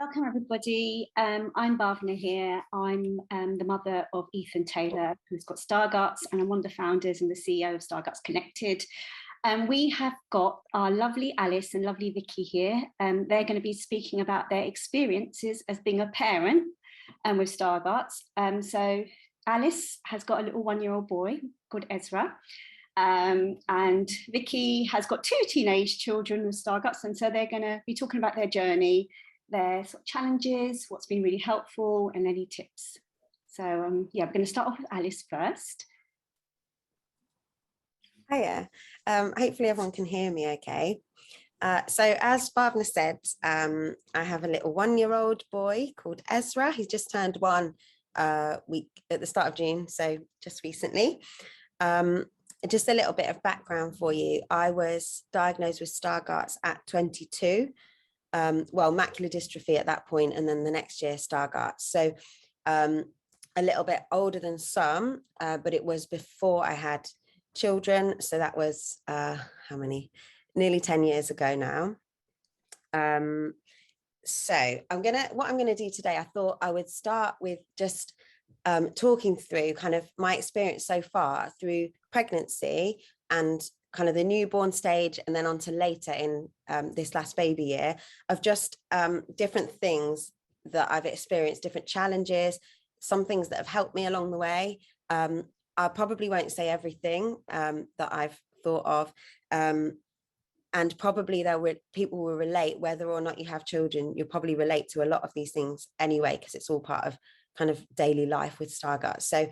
Welcome, everybody. I'm Bhavna here. I'm the mother of Ethan Taylor, who's got Stargardt, and I'm one of the founders and the CEO of Stargardt's Connected. We have got our lovely Alice and lovely Vicky here. They're going to be speaking about their experiences as being a parent with Stargardt. So Alice has got a little one-year-old boy called Ezra. And Vicky has got two teenage children with Stargardt, and so they're going to be talking about their journey, their sort of challenges, what's been really helpful, and any tips. So yeah, I'm going to start off with Alice first. Hiya. Hopefully everyone can hear me okay. So as Bhavna said, I have a little one-year-old boy called Ezra. He's just turned 1 week at the start of June, so just recently. Just a little bit of background for you. I was diagnosed with Stargardt at 22. Well, macular dystrophy at that point, and then the next year Stargardt. So a little bit older than some, but it was before I had children. So that was how many? Nearly 10 years ago now. So what I'm gonna do today, I thought I would start with just talking through kind of my experience so far through pregnancy and kind of the newborn stage, and then on to later in this last baby year of just different things that I've experienced, different challenges, some things that have helped me along the way. I probably won't say everything that I've thought of, and probably people will relate, whether or not you have children, you'll probably relate to a lot of these things anyway, because it's all part of kind of daily life with Stargardt. So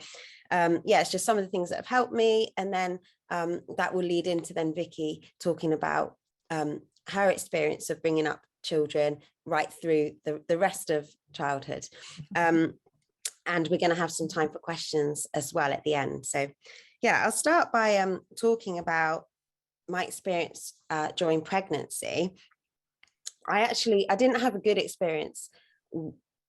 yeah, it's just some of the things that have helped me, and then that will lead into then Vicky talking about her experience of bringing up children right through the rest of childhood. And we're going to have some time for questions as well at the end. So yeah, I'll start by talking about my experience during pregnancy. I didn't have a good experience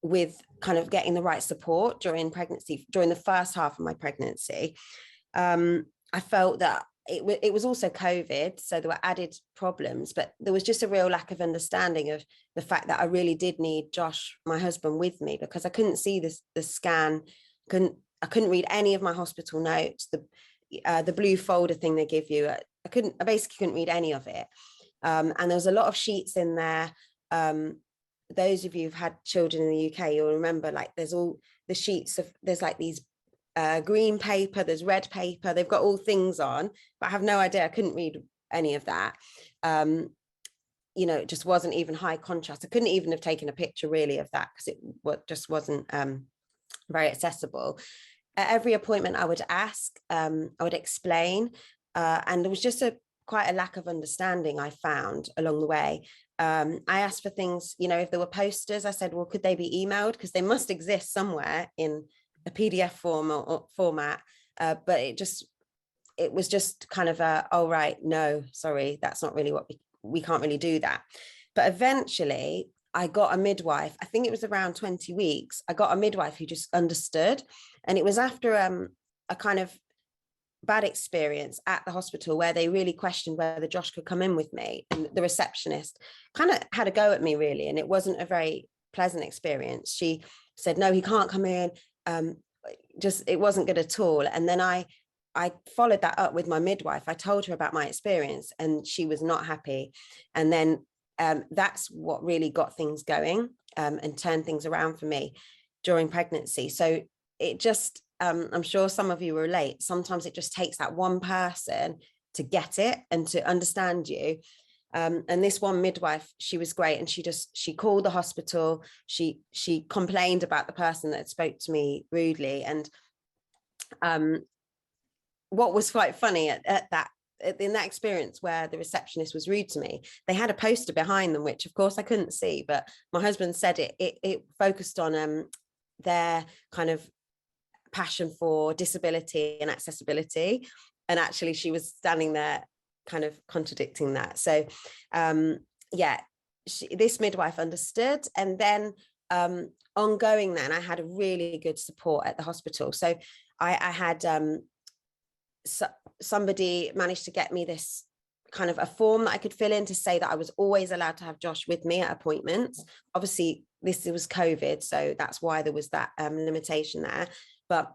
with kind of getting the right support during pregnancy, during the first half of my pregnancy. I felt that it was also COVID, so there were added problems, but there was just a real lack of understanding of the fact that I really did need Josh, my husband, with me, because I couldn't see the scan, I couldn't read any of my hospital notes, the blue folder thing they give you. I basically couldn't read any of it, and there was a lot of sheets in there. Those of you who've had children in the UK, you'll remember, like, there's all the sheets of, there's like these green paper, there's red paper, they've got all things on, but I have no idea, I couldn't read any of that. You know, it just wasn't even high contrast. I couldn't even have taken a picture really of that, because it just wasn't very accessible. At every appointment I would ask, I would explain, and there was just quite a lack of understanding I found along the way. I asked for things, you know, if there were posters, I said, well, could they be emailed? Because they must exist somewhere in a PDF form or format. But it was just kind of oh, right, no, sorry, that's not really what we can't really do that. But eventually I got a midwife. I think it was around 20 weeks. I got a midwife who just understood. And it was after a kind of bad experience at the hospital where they really questioned whether Josh could come in with me, and the receptionist kind of had a go at me really, and it wasn't a very pleasant experience. She said, no, he can't come in. Just, it wasn't good at all. And then I followed that up with my midwife. I told her about my experience, and she was not happy. And then that's what really got things going and turned things around for me during pregnancy. So it just, I'm sure some of you relate. Sometimes it just takes that one person to get it and to understand you. And this one midwife, she was great. And she called the hospital. She complained about the person that spoke to me rudely. And what was quite funny in that experience where the receptionist was rude to me, they had a poster behind them, which of course I couldn't see, but my husband said it focused on their kind of passion for disability and accessibility, and actually she was standing there kind of contradicting that. So yeah, this midwife understood. And then ongoing then I had a really good support at the hospital. So I had somebody managed to get me this kind of a form that I could fill in to say that I was always allowed to have Josh with me at appointments. Obviously this was COVID, so that's why there was that limitation there. But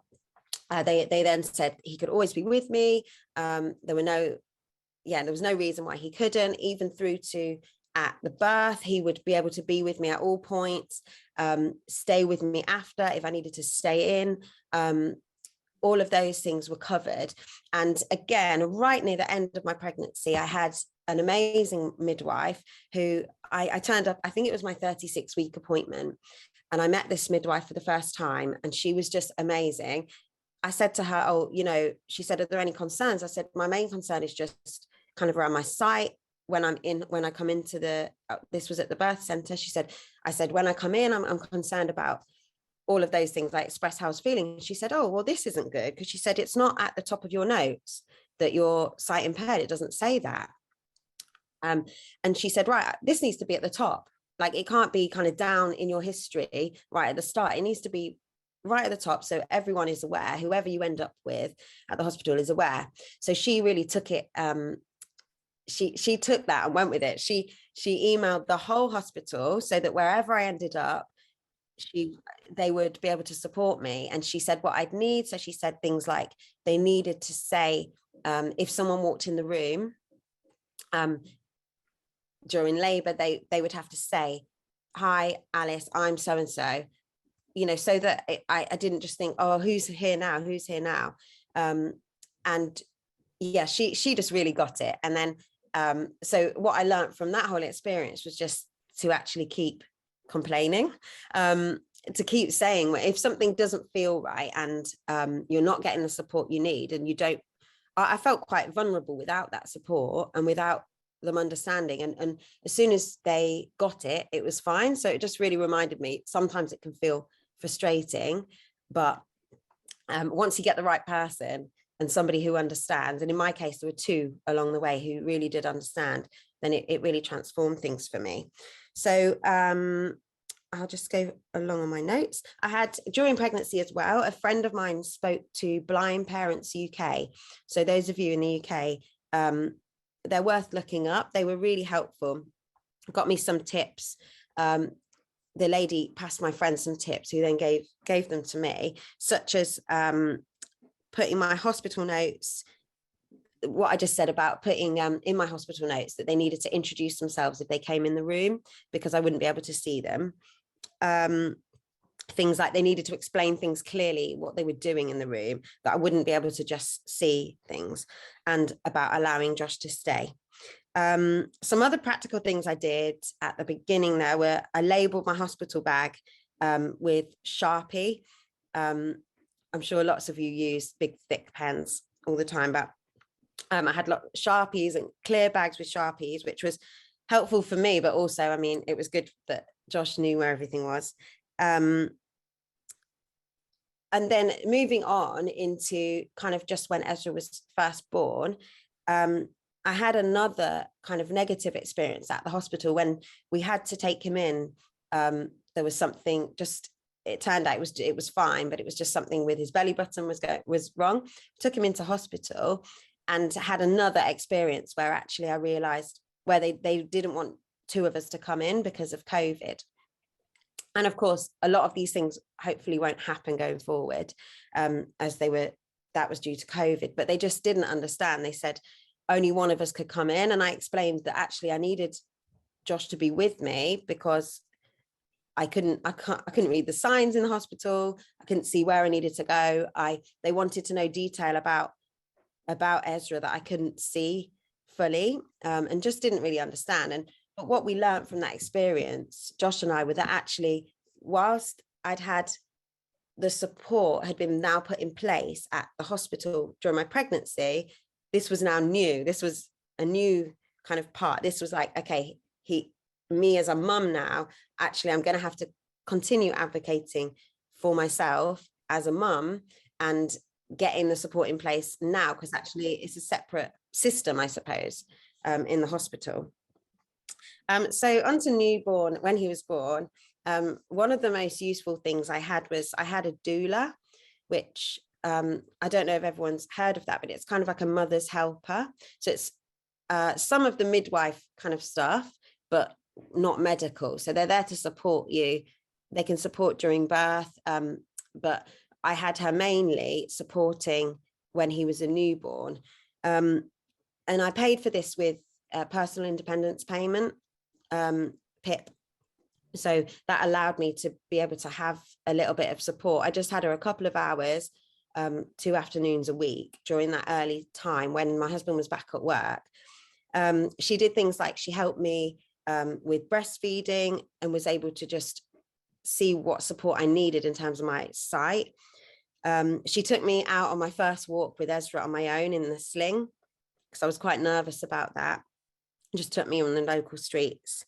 they then said he could always be with me. There was no reason why he couldn't, even through to at the birth. He would be able to be with me at all points, stay with me after if I needed to stay in. All of those things were covered. And again, right near the end of my pregnancy, I had an amazing midwife who I turned up, I think it was my 36-week appointment. And I met this midwife for the first time, and she was just amazing. I said to her, oh, she said, are there any concerns? I said, my main concern is just kind of around my sight. When I come into this was at the birth center. I said, when I come in, I'm concerned about all of those things. I expressed how I was feeling. She said, oh, well, this isn't good. Because she said, it's not at the top of your notes that you're sight impaired. It doesn't say that. And she said, right, this needs to be at the top. Like, it can't be kind of down in your history right at the start. It needs to be right at the top, so everyone is aware. Whoever you end up with at the hospital is aware. So she really took it. She took that and went with it. She emailed the whole hospital so that wherever I ended up, they would be able to support me. And she said what I'd need. So she said things like they needed to say, if someone walked in the room during labor, they would have to say, hi, Alice, I'm so-and-so, so that I didn't just think, oh, who's here now? And yeah, she just really got it. And then, so what I learned from that whole experience was just to actually keep complaining, to keep saying, if something doesn't feel right and you're not getting the support you need, and I felt quite vulnerable without that support and without them understanding. And as soon as they got it, it was fine. So it just really reminded me, sometimes it can feel frustrating, but once you get the right person and somebody who understands, and in my case, there were two along the way who really did understand, then it really transformed things for me. So I'll just go along on my notes. I had, during pregnancy as well, a friend of mine spoke to Blind Parents UK. So those of you in the UK, they're worth looking up. They were really helpful. Got me some tips. The lady passed my friend some tips, who then gave them to me, such as putting my hospital notes, what I just said about putting in my hospital notes that they needed to introduce themselves if they came in the room, because I wouldn't be able to see them. Things like they needed to explain things clearly, what they were doing in the room, that I wouldn't be able to just see things, and about allowing Josh to stay. Some other practical things I did at the beginning there were, I labeled my hospital bag with Sharpie. I'm sure lots of you use big, thick pens all the time, but I had Sharpies and clear bags with Sharpies, which was helpful for me, but also, I mean, it was good that Josh knew where everything was. And then moving on into kind of just when Ezra was first born, I had another kind of negative experience at the hospital when we had to take him in. There was something, just, it turned out it was fine, but it was just something with his belly button was wrong. Took him into hospital and had another experience where actually I realized where they didn't want two of us to come in because of COVID. And of course, a lot of these things hopefully won't happen going forward, as that was due to COVID, but they just didn't understand. They said only one of us could come in. And I explained that actually I needed Josh to be with me because I couldn't read the signs in the hospital. I couldn't see where I needed to go. They wanted to know detail about Ezra that I couldn't see fully, and just didn't really understand. But what we learned from that experience, Josh and I, were that actually, whilst I'd had the support had been now put in place at the hospital during my pregnancy, this was now new. This was a new kind of part. This was like, okay, me as a mum now, actually, I'm going to have to continue advocating for myself as a mum and getting the support in place now, because actually it's a separate system, I suppose, in the hospital. So onto newborn, when he was born, one of the most useful things I had was I had a doula, which I don't know if everyone's heard of that, but it's kind of like a mother's helper. So it's some of the midwife kind of stuff, but not medical. So they're there to support you. They can support during birth, but I had her mainly supporting when he was a newborn. And I paid for this with personal independence payment, PIP. So that allowed me to be able to have a little bit of support. I just had her a couple of hours, 2 afternoons a week during that early time when my husband was back at work. She did things like she helped me with breastfeeding and was able to just see what support I needed in terms of my sight. She took me out on my first walk with Ezra on my own in the sling, because I was quite nervous about that. Just took me on the local streets.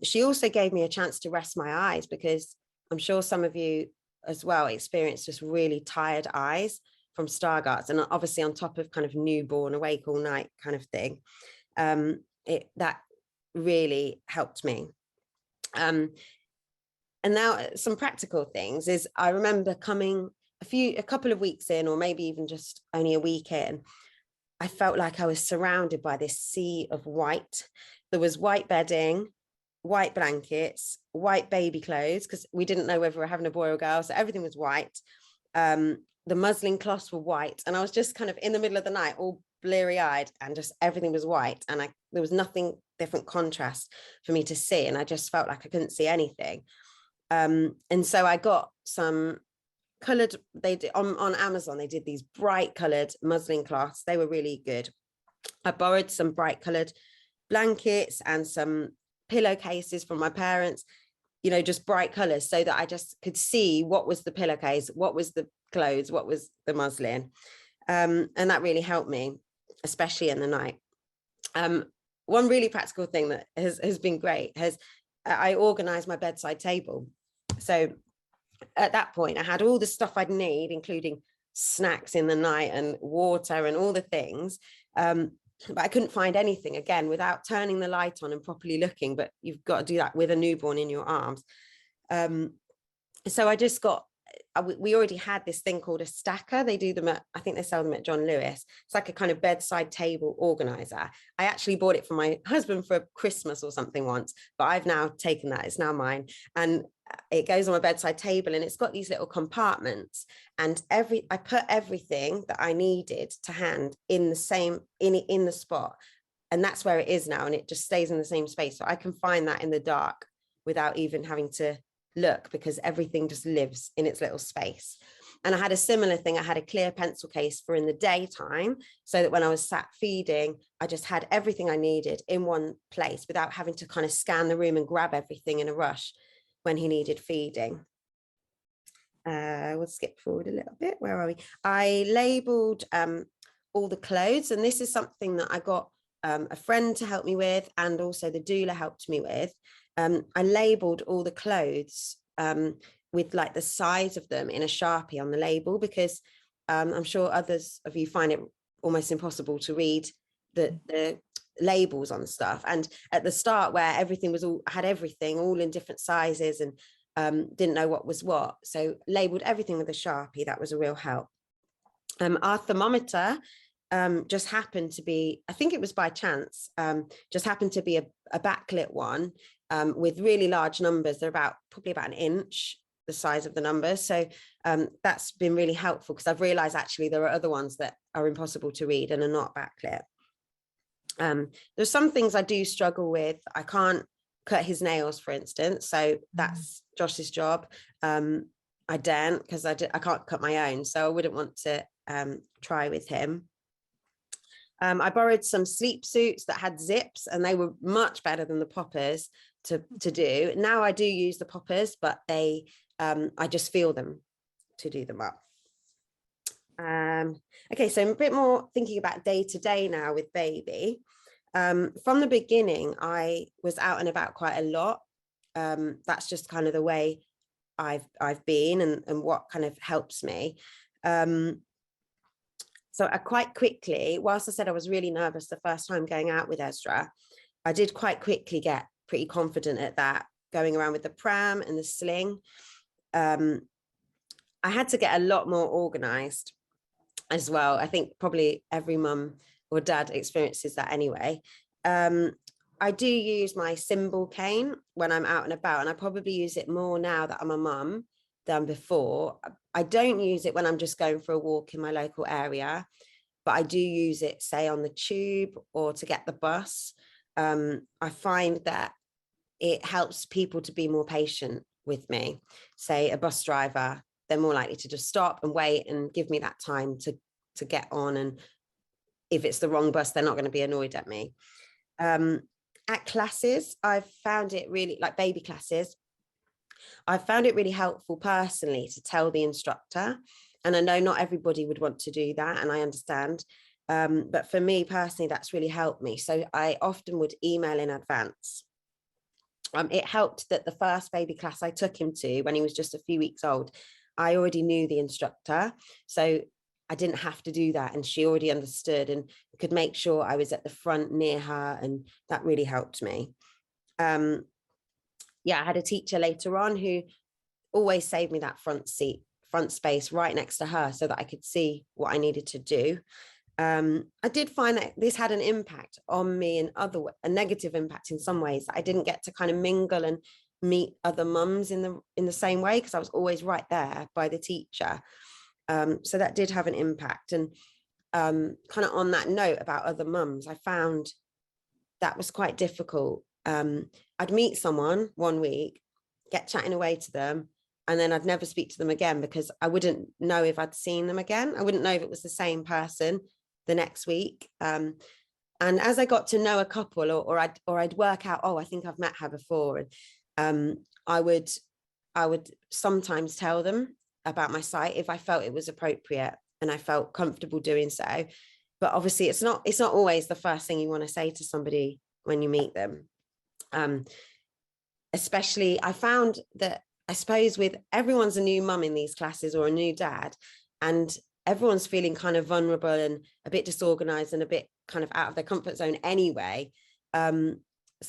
She also gave me a chance to rest my eyes, because I'm sure some of you as well experienced just really tired eyes from Stargardt, and obviously on top of kind of newborn, awake all night kind of thing. That really helped me. And now some practical things is, I remember coming a couple of weeks in, or maybe even just only a week in, I felt like I was surrounded by this sea of white. There was white bedding, white blankets, white baby clothes, because we didn't know whether we were having a boy or girl, so everything was white. The muslin cloths were white, and I was just kind of in the middle of the night, all bleary-eyed, and just everything was white, and there was nothing different contrast for me to see, and I just felt like I couldn't see anything. And so I got some colored, they did on Amazon, they did these bright colored muslin cloths. They were really good. I borrowed some bright colored blankets and some pillowcases from my parents, just bright colors, so that I just could see what was the pillowcase, what was the clothes, what was the muslin. And that really helped me, especially in the night. One really practical thing that has been great I organized my bedside table. So at that point, I had all the stuff I'd need, including snacks in the night and water and all the things. But I couldn't find anything, again, without turning the light on and properly looking. But you've got to do that with a newborn in your arms. So I just we already had this thing called a stacker. They do them I think they sell them at John Lewis. It's like a kind of bedside table organizer. I actually bought it for my husband for Christmas or something once, but I've now taken that. It's now mine. And it goes on my bedside table, and it's got these little compartments, and I put everything that I needed to hand in the spot, and that's where it is now, and it just stays in the same space, so I can find that in the dark without even having to look, because everything just lives in its little space. And I had a similar thing. I had a clear pencil case for in the daytime, so that when I was sat feeding, I just had everything I needed in one place without having to kind of scan the room and grab everything in a rush when he needed feeding. We'll skip forward a little bit. Where are we? I labeled all the clothes, and this is something that I got a friend to help me with, and also the doula helped me with. I labeled all the clothes with like the size of them in a Sharpie on the label, because I'm sure others of you find it almost impossible to read the labels on stuff. And at the start, where everything had everything all in different sizes, and didn't know what was what, so labeled everything with a Sharpie. That was a real help. Our thermometer just happened to be, I think it was by chance, just happened to be a backlit one with really large numbers. They're probably about an inch, the size of the numbers. So that's been really helpful, because I've realized actually there are other ones that are impossible to read and are not backlit. There's some things I do struggle with. I can't cut his nails, for instance. So that's Josh's job. I daren't, because I can't cut my own. So I wouldn't want to try with him. I borrowed some sleep suits that had zips, and they were much better than the poppers to do. Now I do use the poppers, but I just feel them to do them up. Okay, so I'm a bit more thinking about day to day now with baby. From the beginning, I was out and about quite a lot. That's just kind of the way I've been, and what kind of helps me. So I quite quickly, whilst I said I was really nervous the first time going out with Ezra, I did quite quickly get pretty confident at that, going around with the pram and the sling. I had to get a lot more organized as well. I think probably every mum or dad experiences that anyway. I do use my symbol cane when I'm out and about, and I probably use it more now that I'm a mum than before. I don't use it when I'm just going for a walk in my local area, but I do use it, say, on the tube or to get the bus. I find that it helps people to be more patient with me. Say, a bus driver, they're more likely to just stop and wait and give me that time to get on. And if it's the wrong bus, they're not going to be annoyed at me. At classes, I've found it really, like baby classes, I've found it really helpful personally to tell the instructor. And I know not everybody would want to do that, and I understand. But for me personally, that's really helped me. So I often would email in advance. It helped that the first baby class I took him to when he was just a few weeks old, I already knew the instructor. So I didn't have to do that. And she already understood and could make sure I was at the front near her. And that really helped me. Yeah, I had a teacher later on who always saved me that front space right next to her so that I could see what I needed to do. I did find that this had an impact on me in a negative impact in some ways. I didn't get to kind of mingle and meet other mums in the same way because I was always right there by the teacher. So that did have an impact. And kind of on that note about other mums, I found that was quite difficult. I'd meet someone one week, get chatting away to them, and then I'd never speak to them again because I wouldn't know if I'd seen them again. I wouldn't know if it was the same person the next week. And as I got to know a couple, or I'd work out, oh, I think I've met her before, and I would sometimes tell them about my sight if I felt it was appropriate and I felt comfortable doing so. But obviously, it's not always the first thing you want to say to somebody when you meet them. Especially, I found that, I suppose, with everyone's a new mum in these classes or a new dad, and everyone's feeling kind of vulnerable and a bit disorganized and a bit kind of out of their comfort zone anyway. So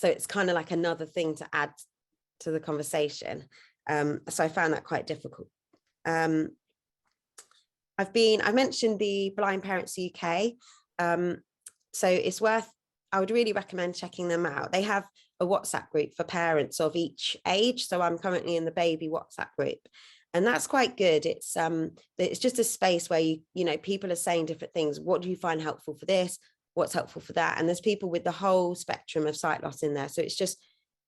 it's kind of like another thing to add to the conversation. So I found that quite difficult. I've mentioned the Blind Parents UK. So it's I would really recommend checking them out. They have a WhatsApp group for parents of each age. So I'm currently in the baby WhatsApp group. And that's quite good. It's just a space where people are saying different things. What do you find helpful for this? What's helpful for that? And there's people with the whole spectrum of sight loss in there. So it's just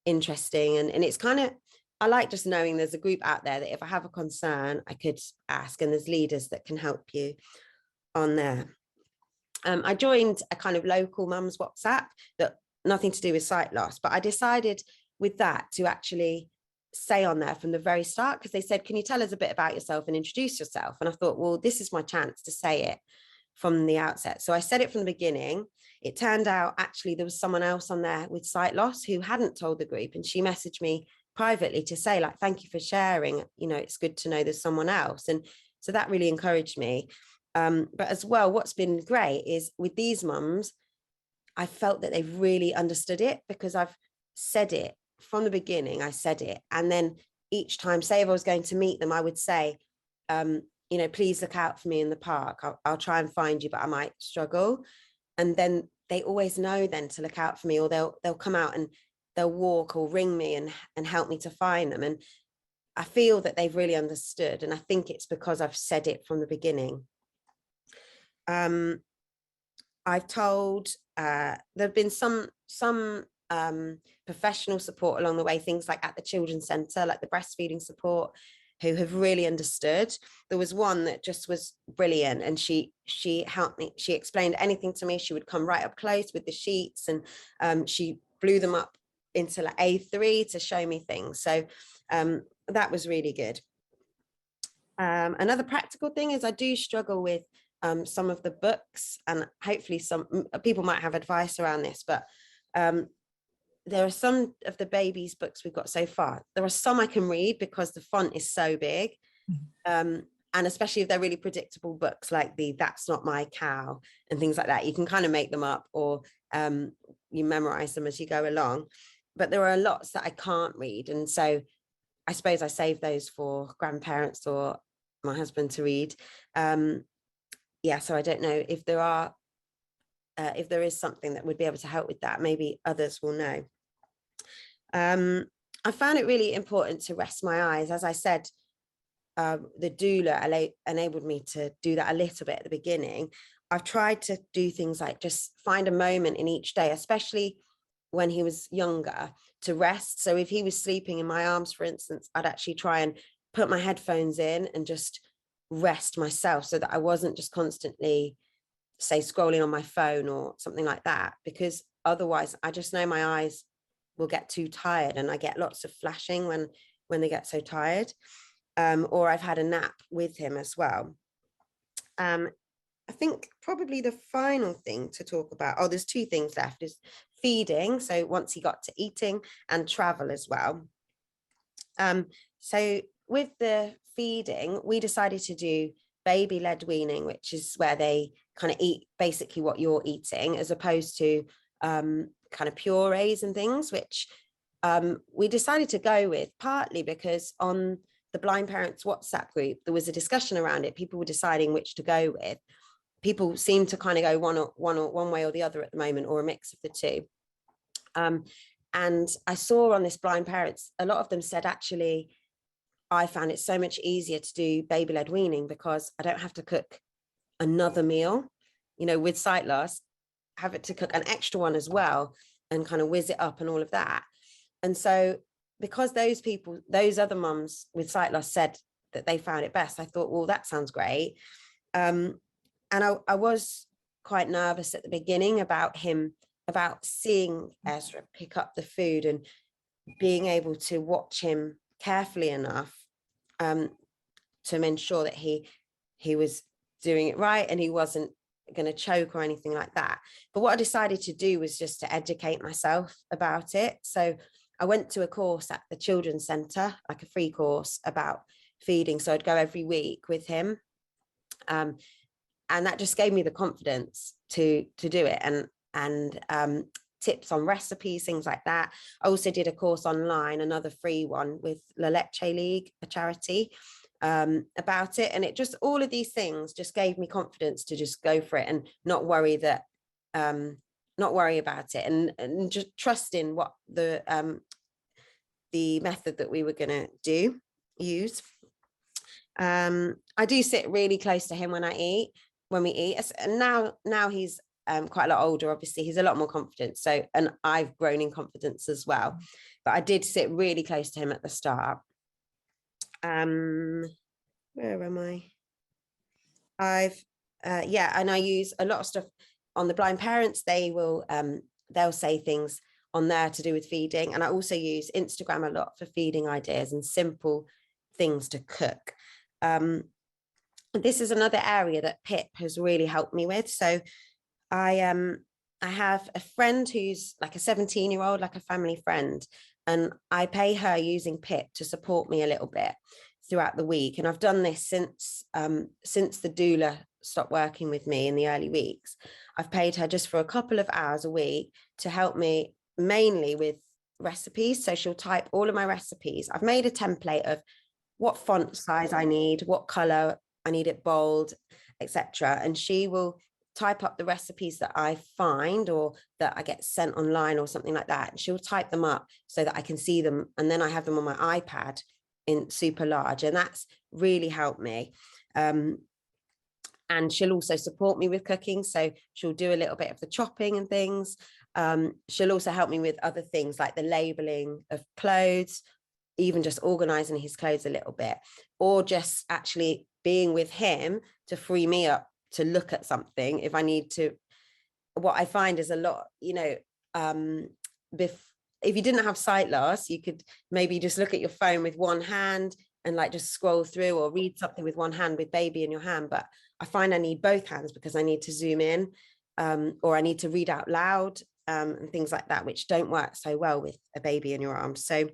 interesting. And it's kind of, I like just knowing there's a group out there that if I have a concern, I could ask, and there's leaders that can help you on there. I joined a kind of local mums WhatsApp that nothing to do with sight loss, but I decided with that to actually say on there from the very start, because they said, can you tell us a bit about yourself and introduce yourself? And I thought, well, this is my chance to say it from the outset. So I said it from the beginning. It turned out actually there was someone else on there with sight loss who hadn't told the group, and she messaged me privately to say, like, thank you for sharing, it's good to know there's someone else. And so that really encouraged me. But as well, what's been great is with these mums, I felt that they've really understood it because I've said it from the beginning. I said it, and then each time, say if I was going to meet them, I would say, please look out for me in the park. I'll try and find you, but I might struggle. And then they always know then to look out for me, or they'll come out and they'll walk or ring me and help me to find them. And I feel that they've really understood, and I think it's because I've said it from the beginning. I've told there have been some professional support along the way, things like at the children's centre, like the breastfeeding support, who have really understood. There was one that just was brilliant, and she helped me. She explained anything to me. She would come right up close with the sheets, and she blew them up into like A3 to show me things. So that was really good. Another practical thing is I do struggle with some of the books, and hopefully some people might have advice around this, but there are some of the babies books we've got so far. There are some I can read because the font is so big. And especially if they're really predictable books like the That's Not My Cow and things like that, you can kind of make them up, or you memorize them as you go along. But there are lots that I can't read. And so I suppose I save those for grandparents or my husband to read. So I don't know if there are if there is something that would be able to help with that, maybe others will know. I found it really important to rest my eyes. As I said, the doula enabled me to do that a little bit at the beginning. I've tried to do things like just find a moment in each day, especially when he was younger, to rest. So if he was sleeping in my arms, for instance, I'd actually try and put my headphones in and just rest myself so that I wasn't just constantly, say, scrolling on my phone or something like that, because otherwise I just know my eyes will get too tired, and I get lots of flashing when they get so tired. Or I've had a nap with him as well. I think probably the final thing to talk about, there's two things left, is feeding. So once he got to eating, and travel as well. So with the feeding, we decided to do baby-led weaning, which is where they kind of eat basically what you're eating, as opposed to kind of purees and things, which we decided to go with, partly because on the Blind Parents WhatsApp group, there was a discussion around it. People were deciding which to go with. People seem to kind of go one way or the other at the moment, or a mix of the two. And I saw on this Blind Parents, a lot of them said, actually, I found it so much easier to do baby-led weaning because I don't have to cook another meal. You know, with sight loss, have it to cook an extra one as well and kind of whiz it up and all of that. And so because those other mums with sight loss said that they found it best, I thought, well, that sounds great. And I was quite nervous at the beginning about seeing Ezra pick up the food and being able to watch him carefully enough to ensure that he was doing it right and he wasn't going to choke or anything like that. But what I decided to do was just to educate myself about it. So I went to a course at the Children's Centre, like a free course about feeding. So I'd go every week with him. And that just gave me the confidence to do it, and tips on recipes, things like that. I also did a course online, another free one with La Leche League, a charity, about it. And it just, all of these things just gave me confidence to just go for it and not worry about it, and just trust in what the method that we were going to use. I do sit really close to him when we eat. And now he's quite a lot older, obviously he's a lot more confident, so, and I've grown in confidence as well, but I did sit really close to him at the start. Where am I? And I use a lot of stuff on the Blind Parents. They'll say things on there to do with feeding, and I also use Instagram a lot for feeding ideas and simple things to cook. This is another area that Pip has really helped me with. So I have a friend who's like a 17-year-old, like a family friend, and I pay her using Pip to support me a little bit throughout the week. And I've done this since the doula stopped working with me in the early weeks. I've paid her just for a couple of hours a week to help me mainly with recipes. So she'll type all of my recipes. I've made a template of what font size I need, what color I need it bold, etc. And she will type up the recipes that I find or that I get sent online or something like that. And she'll type them up so that I can see them. And then I have them on my iPad in super large. And that's really helped me. And she'll also support me with cooking. So she'll do a little bit of the chopping and things. She'll also help me with other things like the labeling of clothes, even just organizing his clothes a little bit, or just actually being with him to free me up to look at something if I need to. What I find is a lot, if you didn't have sight loss, you could maybe just look at your phone with one hand and like just scroll through, or read something with one hand with baby in your hand. But I find I need both hands because I need to zoom in, or I need to read out loud, and things like that, which don't work so well with a baby in your arms. So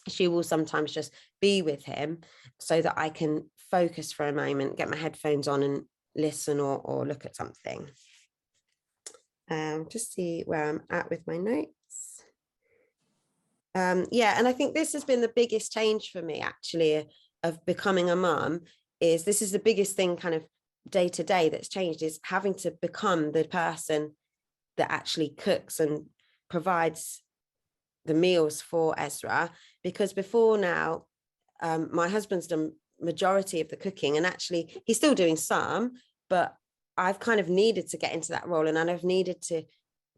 she will sometimes just be with him so that I can focus for a moment, get my headphones on and listen or look at something. Just see where I'm at with my notes. And I think this has been the biggest change for me, actually, of becoming a mum. This is the biggest thing kind of day to day that's changed, is having to become the person that actually cooks and provides the meals for Ezra, because before now, my husband's done majority of the cooking, and actually he's still doing some, but I've kind of needed to get into that role, and I've needed to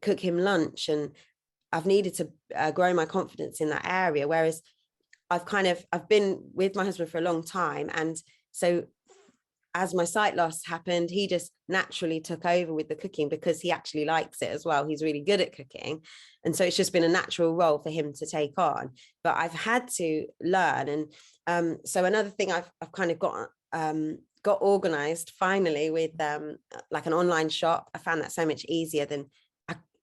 cook him lunch, and I've needed to grow my confidence in that area. Whereas I've been with my husband for a long time, and so as my sight loss happened, he just naturally took over with the cooking because he actually likes it as well. He's really good at cooking. And so it's just been a natural role for him to take on. But I've had to learn. And so another thing I've kind of got organized finally with like an online shop. I found that so much easier than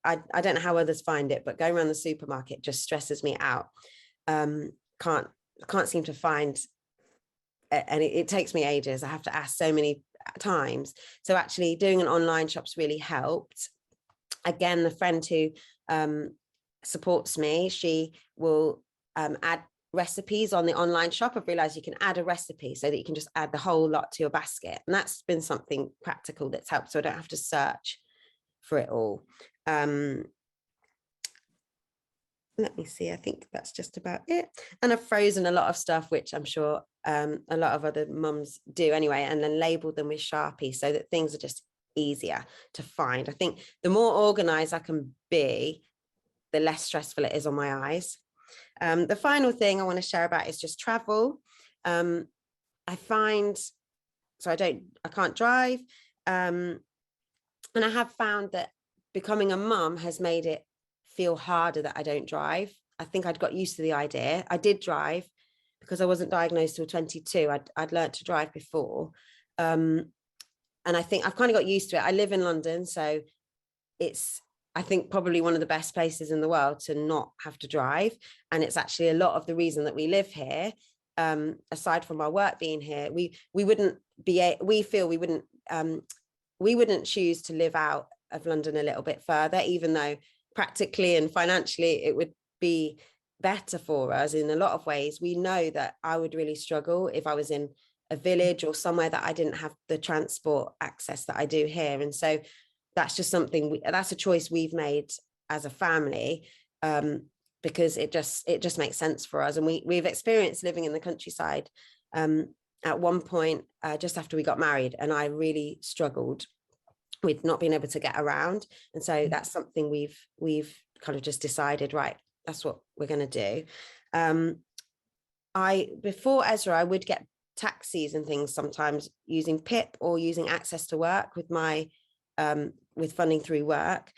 I don't know how others find it, but going around the supermarket just stresses me out. Can't seem to find, and it takes me ages. I have to ask so many times. So actually doing an online shop's really helped. Again, the friend who supports me, she will add recipes on the online shop. I've realized you can add a recipe so that you can just add the whole lot to your basket. And that's been something practical that's helped. So I don't have to search for it all. Let me see, I think that's just about it. And I've frozen a lot of stuff, which I'm sure a lot of other mums do anyway, and then labeled them with Sharpie so that things are just easier to find. I think the more organized I can be, the less stressful it is on my eyes. The final thing I want to share about is just travel. I find, so I can't drive. And I have found that becoming a mum has made it feel harder that I don't drive. I think I'd got used to the idea. I did drive because I wasn't diagnosed till 22. I'd learned to drive before. And I think I've kind of got used to it. I live in London, so it's, I think, probably one of the best places in the world to not have to drive. And it's actually a lot of the reason that we live here. Aside from our work being here, we wouldn't choose to live out of London a little bit further, even though practically and financially it would be better for us in a lot of ways. We know that I would really struggle if I was in a village or somewhere that I didn't have the transport access that I do here. And so that's just something that's a choice we've made as a family, because it just makes sense for us. And we've experienced living in the countryside at one point just after we got married, and I really struggled with not being able to get around. And so that's something we've kind of just decided, right, that's what we're going to do. Before Ezra, I would get taxis and things sometimes using PIP or using Access to Work with my with funding through work.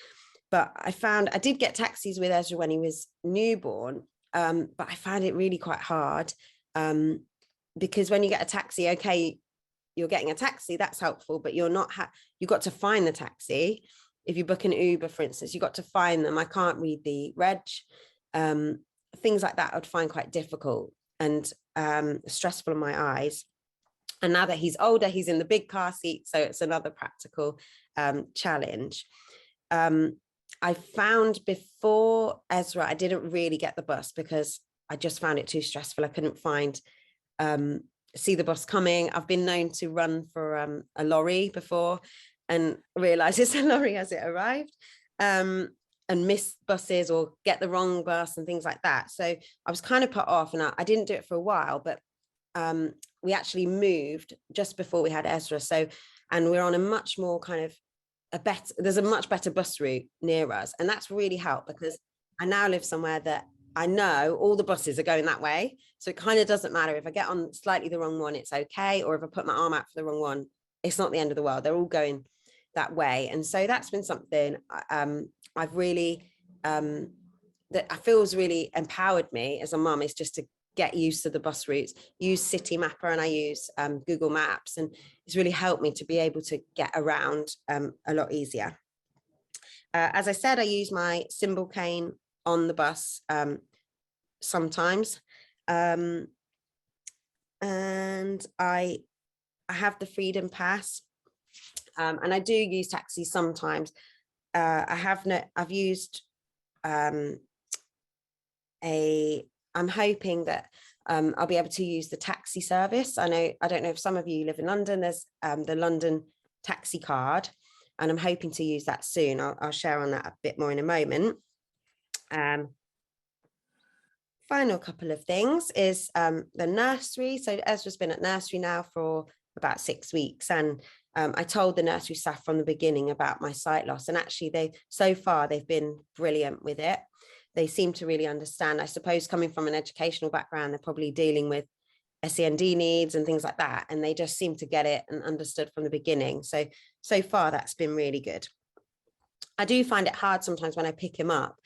But I found I did get taxis with Ezra when he was newborn, but I found it really quite hard, because when you get a taxi, okay, you're getting a taxi, that's helpful, but you're not you've got to find the taxi. If you book an Uber, for instance, you've got to find them. I can't read the reg. Things like that I would find quite difficult and stressful in my eyes. And now that he's older, he's in the big car seat, so it's another practical challenge. I found before Ezra, I didn't really get the bus because I just found it too stressful. I couldn't see the bus coming. I've been known to run for a lorry before and realize it's a lorry as it arrived, and miss buses or get the wrong bus and things like that. So I was kind of put off, and I didn't do it for a while, but we actually moved just before we had Ezra. So, and we're on a much more kind of there's a much better bus route near us. And that's really helped because I now live somewhere that I know all the buses are going that way. So it kind of doesn't matter if I get on slightly the wrong one, it's okay. Or if I put my arm out for the wrong one, it's not the end of the world. They're all going that way. And so that's been something I've really, that I feel has really empowered me as a mum, is just to get used to the bus routes, use City Mapper, and I use Google Maps, and it's really helped me to be able to get around a lot easier. As I said, I use my symbol cane on the bus sometimes, and I have the Freedom Pass, and I do use taxis sometimes. I've used I'm hoping that I'll be able to use the taxi service. I don't know if some of you live in London. There's the London taxi card. and I'm hoping to use that soon. I'll share on that a bit more in a moment. Final couple of things is the nursery. So Ezra's been at nursery now for about 6 weeks, and I told the nursery staff from the beginning about my sight loss, and actually so far they've been brilliant with it. They seem to really understand. I suppose coming from an educational background, they're probably dealing with SEND needs and things like that, and they just seem to get it and understood from the beginning. So far that's been really good. I do find it hard sometimes when I pick him up.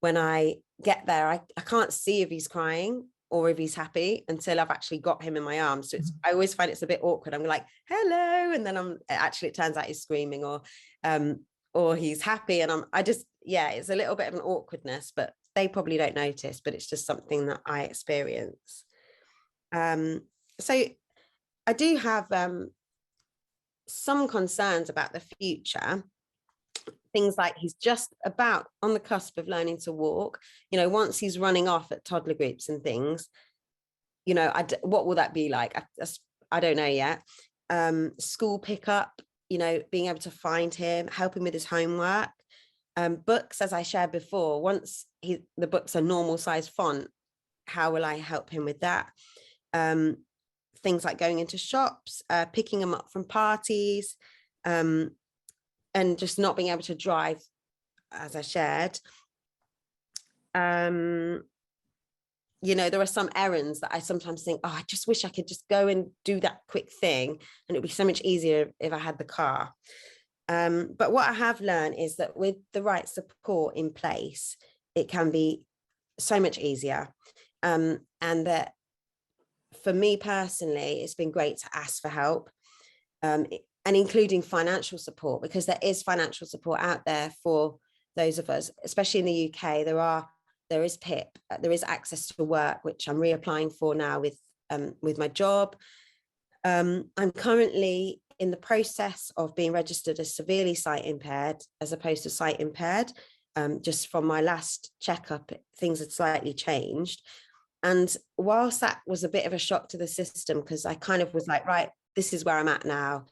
When I get there, I can't see if he's crying or if he's happy until I've actually got him in my arms. So I always find it's a bit awkward. I'm like, hello, and then it turns out he's screaming, or he's happy, and it's a little bit of an awkwardness, but they probably don't notice, but it's just something that I experience. So I do have some concerns about the future. Things like he's just about on the cusp of learning to walk. Once he's running off at toddler groups and things, what will that be like? I don't know yet. School pickup, being able to find him, help him with his homework. Books, as I shared before, once the books are normal size font, how will I help him with that? Things like going into shops, picking him up from parties, and just not being able to drive, as I shared. There are some errands that I sometimes think, I just wish I could just go and do that quick thing, and it'd be so much easier if I had the car. But what I have learned is that with the right support in place, it can be so much easier. And that for me personally, it's been great to ask for help. And including financial support, because there is financial support out there for those of us, especially in the UK. There is PIP, there is access to work, which I'm reapplying for now with my job. I'm currently in the process of being registered as severely sight impaired as opposed to sight impaired. Just from my last checkup, things had slightly changed. And whilst that was a bit of a shock to the system, because I kind of was like, right, this is where I'm at now.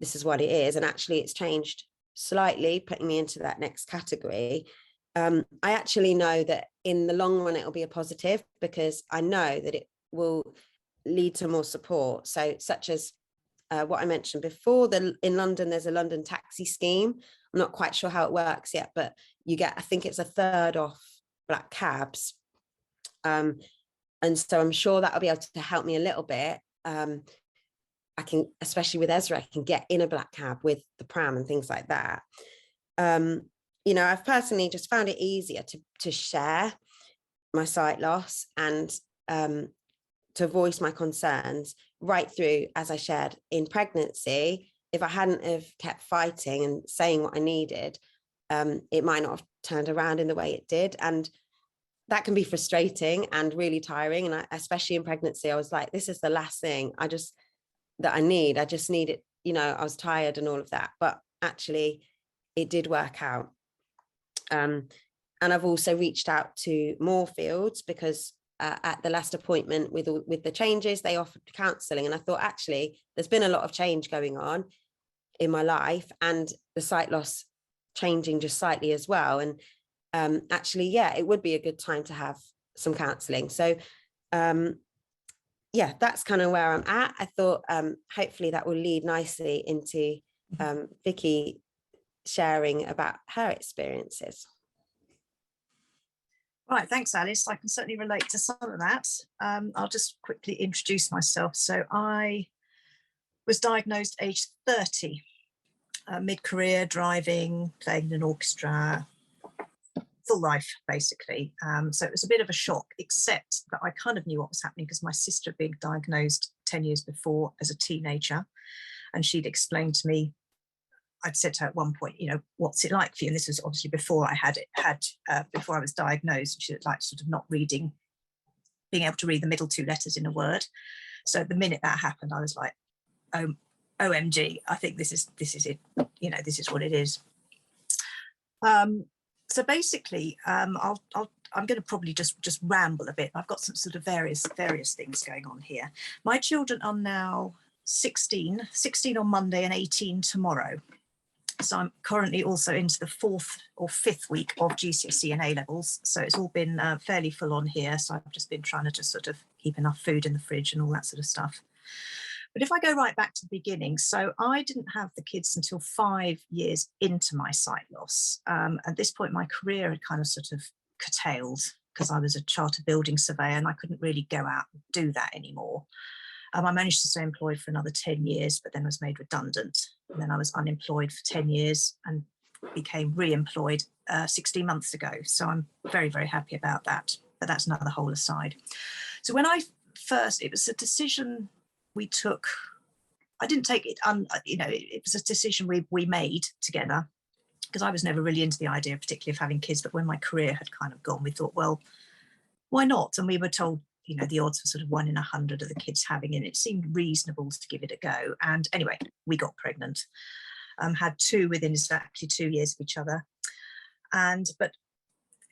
This is what it is. And actually it's changed slightly, putting me into that next category. I actually know that in the long run, it'll be a positive, because I know that it will lead to more support. So such as what I mentioned before, in London, there's a London taxi scheme. I'm not quite sure how it works yet, but you get, I think it's 1/3 off black cabs. And so I'm sure that'll be able to help me a little bit. I can, especially with Ezra, I can get in a black cab with the pram and things like that. I've personally just found it easier to share my sight loss and to voice my concerns right through, as I shared in pregnancy. If I hadn't have kept fighting and saying what I needed, it might not have turned around in the way it did. And that can be frustrating and really tiring. And especially in pregnancy, I was like, this is the last thing that I need. I just need it. I was tired and all of that, but actually it did work out. And I've also reached out to Moorfields, because at the last appointment with the changes, they offered counselling. And I thought, actually, there's been a lot of change going on in my life, and the sight loss changing just slightly as well. And actually, yeah, it would be a good time to have some counselling. So that's kind of where I'm at. I thought hopefully that will lead nicely into Vicky sharing about her experiences. Right, thanks, Alice. I can certainly relate to some of that. I'll just quickly introduce myself. So I was diagnosed aged 30, mid-career, driving, playing in an orchestra, full life, basically. So it was a bit of a shock, except that I kind of knew what was happening, because my sister had been diagnosed 10 years before as a teenager, and she'd explained to me, I'd said to her at one point, what's it like for you? And this was obviously before I before I was diagnosed. She was like sort of not reading, being able to read the middle 2 letters in a word. So the minute that happened, I was like, oh, OMG, I think this is it. This is what it is. So basically, I'm going to probably just ramble a bit. I've got some sort of various things going on here. My children are now 16 on Monday and 18 tomorrow. So I'm currently also into the 4th or 5th week of GCSE and A levels. So it's all been fairly full on here. So I've just been trying to just sort of keep enough food in the fridge and all that sort of stuff. But if I go right back to the beginning, so I didn't have the kids until 5 years into my sight loss. At this point, my career had kind of sort of curtailed because I was a charter building surveyor and I couldn't really go out and do that anymore. I managed to stay employed for another 10 years, but then was made redundant. And then I was unemployed for 10 years and became re-employed 16 months ago. So I'm very, very happy about that. But that's another whole aside. So when I first, it was a decision we took. I didn't take it, it was a decision we made together, because I was never really into the idea, particularly of having kids. But when my career had kind of gone, we thought, well, why not? And we were told, the odds were sort of 1 in 100 of the kids having it. It seemed reasonable to give it a go. And anyway, we got pregnant, had 2 within exactly 2 years of each other. But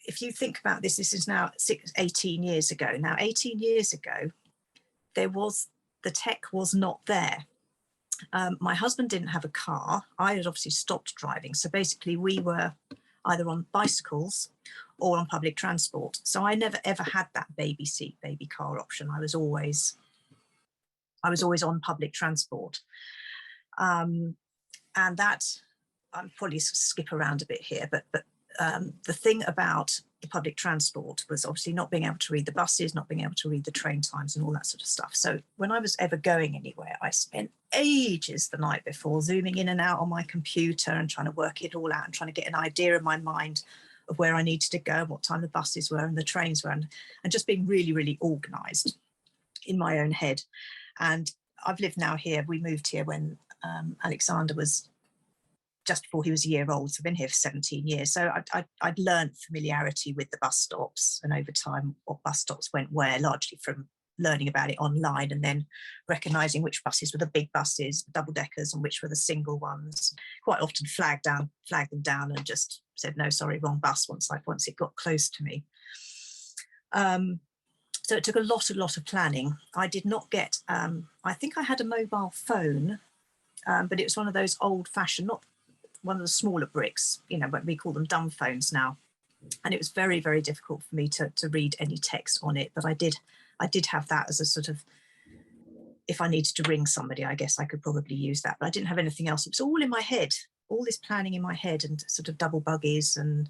if you think about this is now 18 years ago. Now, 18 years ago, the tech was not there. My husband didn't have a car. I had obviously stopped driving. So basically we were either on bicycles or on public transport. So I never ever had that baby seat, baby car option. I was always on public transport. And that, I'm probably skip around a bit here, but the thing about the public transport was obviously not being able to read the buses, not being able to read the train times and all that sort of stuff. So when I was ever going anywhere, I spent ages the night before zooming in and out on my computer and trying to work it all out and trying to get an idea in my mind of where I needed to go, what time the buses were and the trains were, and just being really, really organised in my own head. And I've lived now here. We moved here when Alexander was just before he was a year old. So I've been here for 17 years. So I'd learned familiarity with the bus stops, and over time what bus stops went where, largely from learning about it online and then recognising which buses were the big buses, double deckers, and which were the single ones. Quite often flagged them down and just said, no, sorry, wrong bus once it got close to me. So it took a lot of planning. I did not get, I think I had a mobile phone, but it was one of those old fashioned, not one of the smaller bricks, what we call them dumb phones now. And it was very, very difficult for me to read any text on it. But I did have that as a sort of, if I needed to ring somebody, I guess I could probably use that. But I didn't have anything else. It was all in my head, all this planning in my head, and sort of double buggies and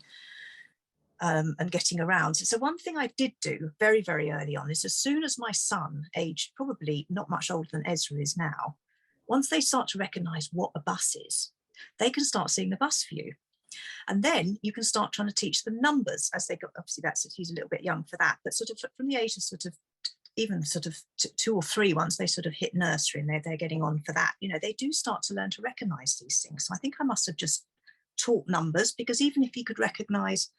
getting around. So one thing I did do very, very early on is, as soon as my son, aged probably not much older than Ezra is now, once they start to recognise what a bus is, they can start seeing the bus for you. And then you can start trying to teach them numbers as they go. Obviously, he's a little bit young for that, but sort of from the age of sort of even sort of 2 or 3, once they sort of hit nursery and they're getting on for that, they do start to learn to recognise these things. So I think I must have just taught numbers, because even if he could recognise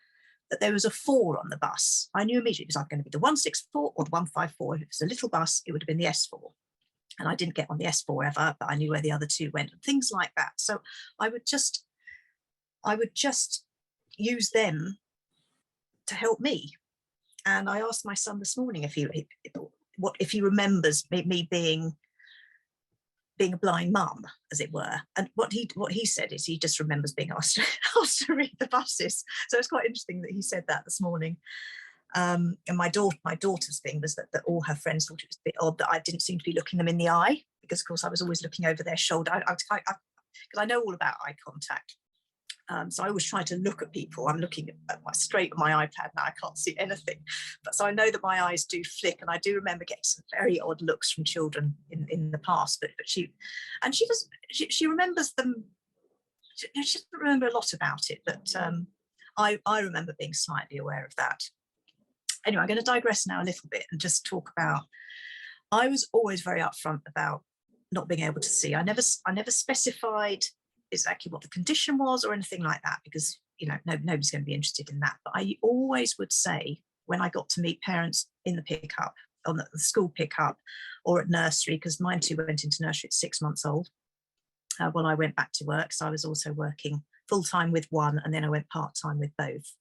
that there was a 4 on the bus, I knew immediately it was either going to be the 164 or the 154. If it was a little bus, it would have been the S4. And I didn't get on the S4 ever, but I knew where the other 2 went, and things like that. So I would just use them to help me. And I asked my son this morning if he remembers me being a blind mum, as it were. And what he said is he just remembers being asked to read the buses. So it's quite interesting that he said that this morning. And my daughter's thing was that all her friends thought it was a bit odd that I didn't seem to be looking them in the eye, because of course I was always looking over their shoulder. Because I know all about eye contact. So I always try to look at people. I'm looking straight at my iPad now. I can't see anything. But so I know that my eyes do flick, and I do remember getting some very odd looks from children in the past. But she remembers them. She doesn't remember a lot about it, but I remember being slightly aware of that. Anyway, I'm going to digress now a little bit and just talk about, I was always very upfront about not being able to see. I never specified exactly what the condition was or anything like that, because nobody's going to be interested in that. But I always would say, when I got to meet parents in the pickup, on the school pickup, or at nursery, because mine too went into nursery at 6 months old, when I went back to work. So I was also working full-time with one, and then I went part-time with both.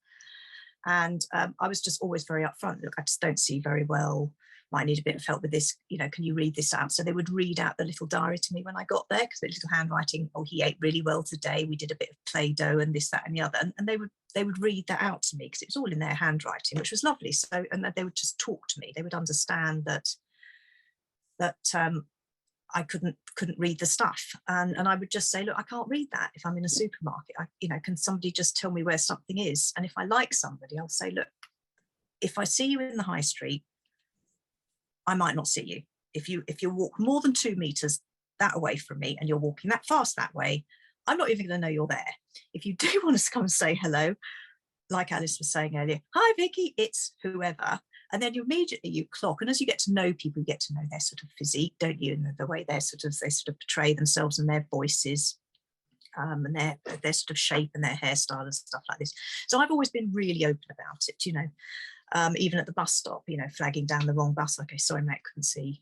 And I was just always very upfront. Look, I just don't see very well. might need a bit of help with this, can you read this out? So they would read out the little diary to me when I got there, because the little handwriting, oh, he ate really well today, we did a bit of Play-Doh and this, that and the other, and they would read that out to me, because it was all in their handwriting, which was lovely. So, and they would just talk to me. They would understand that I couldn't read the stuff, and I would just say, look, I can't read that if I'm in a supermarket. Can somebody just tell me where something is? And if I like somebody, I'll say, look, if I see you in the high street, I might not see you. If you walk more than 2 meters that away from me and you're walking that fast that way, I'm not even going to know you're there. If you do want to come and say hello, like Alice was saying earlier, hi Vicky, it's whoever. And then you clock. And as you get to know people, you get to know their sort of physique, don't you? And the way they sort of portray themselves and their voices, and their sort of shape and their hairstyle and stuff like this. So I've always been really open about it, even at the bus stop, flagging down the wrong bus. Okay, sorry, mate, couldn't see,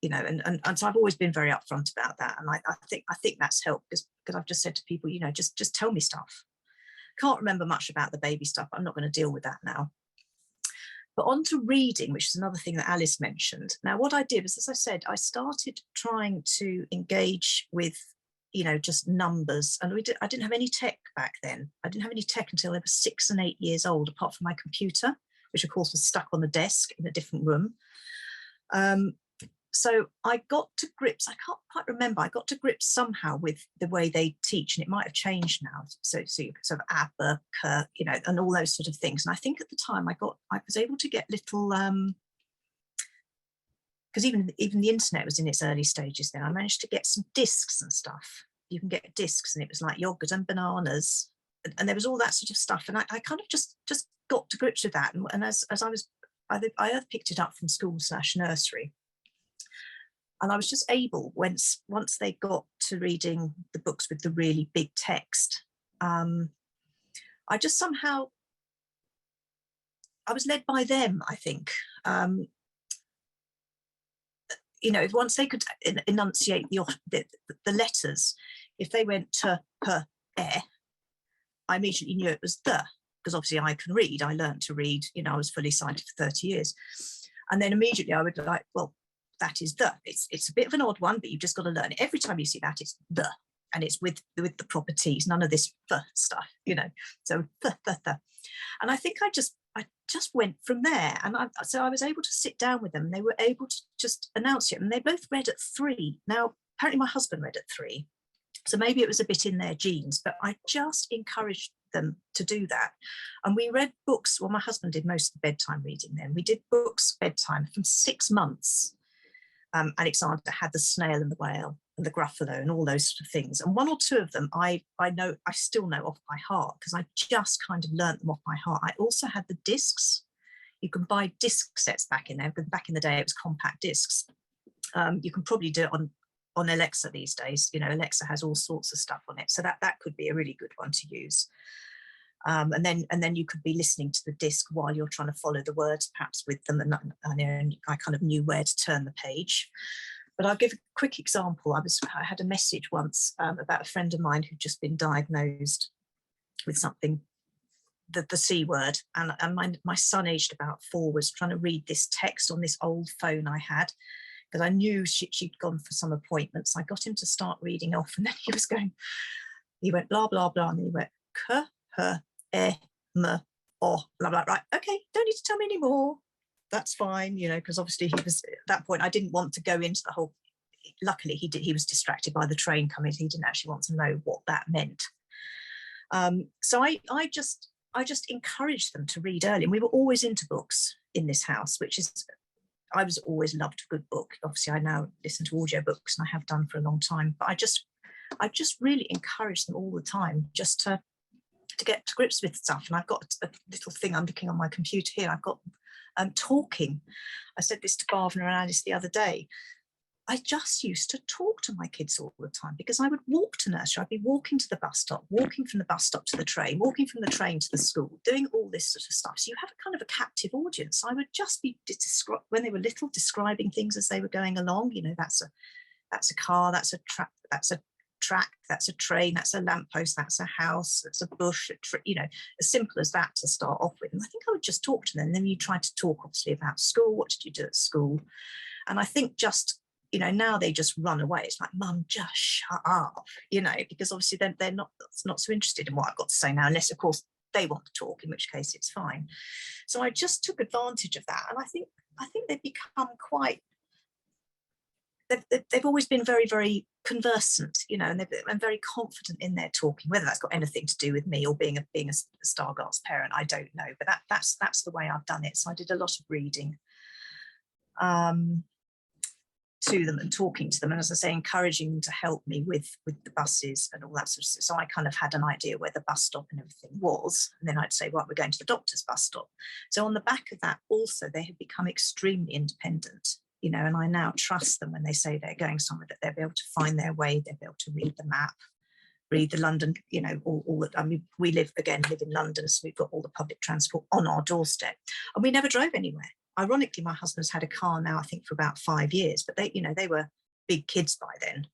and so I've always been very upfront about that. And I think that's helped, because I've just said to people, just tell me stuff. Can't remember much about the baby stuff. I'm not going to deal with that now. But on to reading, which is another thing that Alice mentioned. Now, what I did was, as I said, I started trying to engage with, just numbers. And I didn't have any tech back then. I didn't have any tech until I was 6 and 8 years old, apart from my computer, which of course was stuck on the desk in a different room. So I got to grips, I can't quite remember, I got to grips somehow with the way they teach, and it might have changed now. So you sort of ABBA, and all those sort of things. And I think at the time I was able to get little, because even the internet was in its early stages then, I managed to get some discs and stuff. You can get discs, and it was like yogurt and bananas, and there was all that sort of stuff. And I kind of just got to grips with that. And as I picked it up from school/nursery. And I was just able, once they got to reading the books with the really big text, I just somehow, I was led by them, I think. Once they could enunciate the letters, if they went to her, I immediately knew it was the, because obviously I can read. I learned to read, I was fully sighted for 30 years. And then immediately I would like, well, that is the. It's a bit of an odd one, but you've just got to learn it. Every time you see that, it's the, and it's with the proper T's, none of this stuff, So the. And I think I just went from there, and so I was able to sit down with them, and they were able to just announce it, and they both read at 3. Now, apparently my husband read at 3, so maybe it was a bit in their genes, but I just encouraged them to do that. And we read books. Well, my husband did most of the bedtime reading then. We did books bedtime from 6 months. Alexander had The Snail and the Whale and The Gruffalo and all those sort of things. And 1 or 2 of them I still know off by heart, because I just kind of learnt them off by heart. I also had the discs. You can buy disc sets back in there, because back in the day it was compact discs. You can probably do it on Alexa these days. Alexa has all sorts of stuff on it. So that could be a really good one to use. And then you could be listening to the disc while you're trying to follow the words, perhaps with them, and I kind of knew where to turn the page. But I'll give a quick example. I had a message once about a friend of mine who'd just been diagnosed with something, the C word, and my son, aged about 4, was trying to read this text on this old phone I had, because I knew she'd gone for some appointments. I got him to start reading off, and then he went blah blah blah, and then he went k, her, m, o, blah blah. Right, okay, don't need to tell me anymore. That's fine, because obviously he was, at that point I didn't want to go into the whole. Luckily he was distracted by the train coming. He didn't actually want to know what that meant. So I just encouraged them to read early, and we were always into books in this house, which is, I was always loved a good book. Obviously I now listen to audiobooks, and I have done for a long time, but I just really encouraged them all the time, just to get to grips with stuff. And I've got a little thing I'm looking on my computer here. I've got talking. I said this to Bhavna and Alice the other day. I just used to talk to my kids all the time, because I would walk to nursery. I'd be walking to the bus stop, walking from the bus stop to the train, walking from the train to the school, doing all this sort of stuff. So you have a kind of a captive audience. I would just be, when they were little, describing things as they were going along. That's a car, that's a track, that's a train, that's a lamppost, that's a house, that's a bush, you know, as simple as that to start off with. And I think I would just talk to them. And then you try to talk obviously about school. What did you do at school? And I think just, you know, now they just run away. It's like, Mum, just shut up, you know, because obviously they're not so interested in what I've got to say now, unless of course they want to talk, in which case it's fine. So I just took advantage of that. And I think they've become quite, they've always been very, very conversant, you know, and I'm very confident in their talking. Whether that's got anything to do with me or being a Stargardt's parent, I don't know, but that's the way I've done it. So I did a lot of reading to them and talking to them, and as I say, encouraging them to help me with the buses and all that sort of stuff. So I kind of had an idea where the bus stop and everything was, and then I'd say, right, we're going to the doctor's bus stop. So on the back of that, also they have become extremely independent, you know, and I now trust them when they say they're going somewhere, that they'll be able to find their way, they'll be able to read the map, read the London, you know, all that. I mean, we live in London, so we've got all the public transport on our doorstep, and we never drove anywhere. Ironically, my husband's had a car now, I think, for about 5 years, but they, you know, they were big kids by then.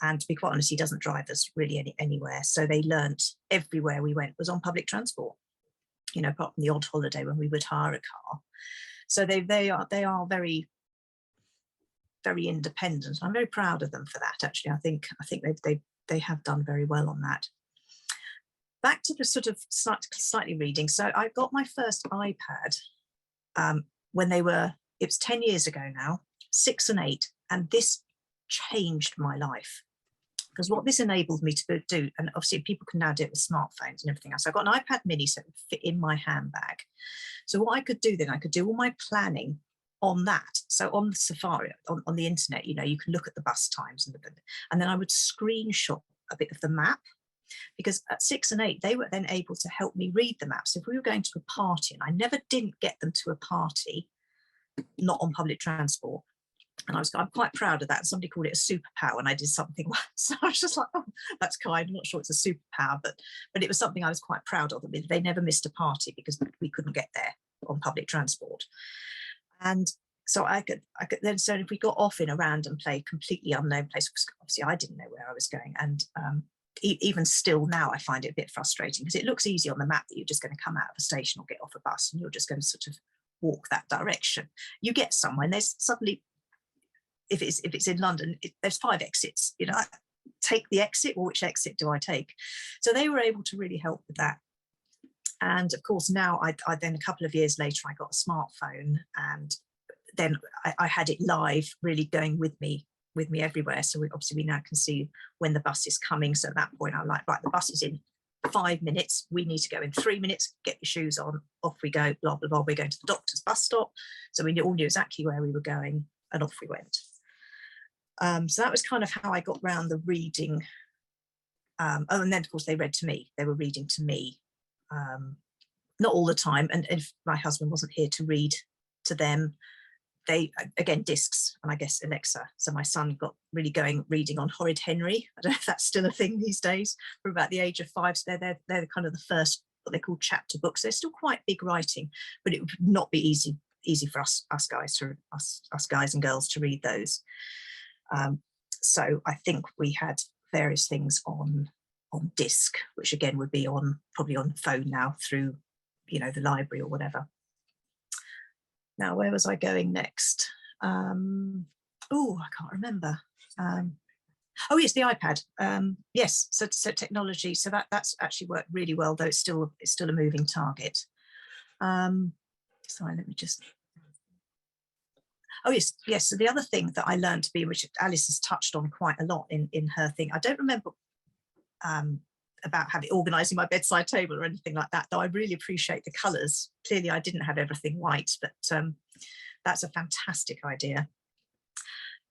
And to be quite honest, he doesn't drive us really anywhere. So they learnt everywhere we went was on public transport, you know, apart from the odd holiday when we would hire a car. So they are very, very independent. I'm very proud of them for that, actually. I think they have done very well on that. Back to the sort of slightly reading. So I got my first iPad when it was 10 years ago now, 6 and 8, and this changed my life. Because what this enabled me to do, and obviously people can now do it with smartphones and everything else. So I got an iPad mini, so it would fit in my handbag. So what I could do then, I could do all my planning on that. So on the Safari, on the internet, you know, you can look at the bus times, and then I would screenshot a bit of the map. Because at 6 and 8, they were then able to help me read the maps. If we were going to a party, and I never didn't get them to a party, not on public transport, and I'm quite proud of that. Somebody called it a superpower, and I did something. So I was just like, oh, that's kind. I'm not sure it's a superpower, but it was something I was quite proud of. They never missed a party because we couldn't get there on public transport. And so I could then, so if we got off in a random place, completely unknown place, obviously I didn't know where I was going, and even still now I find it a bit frustrating, because it looks easy on the map that you're just going to come out of a station or get off a bus and you're just going to sort of walk that direction. You get somewhere and there's suddenly, if it's in London, there's 5 exits, you know, take the exit, or which exit do I take? So they were able to really help with that. And of course now I then, a couple of years later, I got a smartphone, and then I had it live, really going with me everywhere. So we now can see when the bus is coming. So at that point I'm like, right, the bus is in 5 minutes, we need to go in 3 minutes, get your shoes on, off we go, blah blah blah, we're going to the doctor's bus stop. So we all knew exactly where we were going, and off we went. So that was kind of how I got round the reading. Oh, and then of course they read to me, they were reading to me, not all the time, and if my husband wasn't here to read to them, they, again, discs, and I guess Alexa. So my son got really going reading on Horrid Henry. I don't know if that's still a thing these days, from about the age of 5. So they're kind of the first, what they call chapter books. They're still quite big writing, but it would not be easy for us guys and girls to read those. So I think we had various things on disc, which again would be probably on phone now through, you know, the library or whatever. Now, where was I going next? Oh, I can't remember. Oh, yes, the iPad. Yes, so technology. So that's actually worked really well, though it's still a moving target. Sorry, let me just. Oh, yes. So the other thing that I learned to be, which Alice has touched on quite a lot in her thing, I don't remember about organising my bedside table or anything like that, though I really appreciate the colours. Clearly I didn't have everything white, but that's a fantastic idea.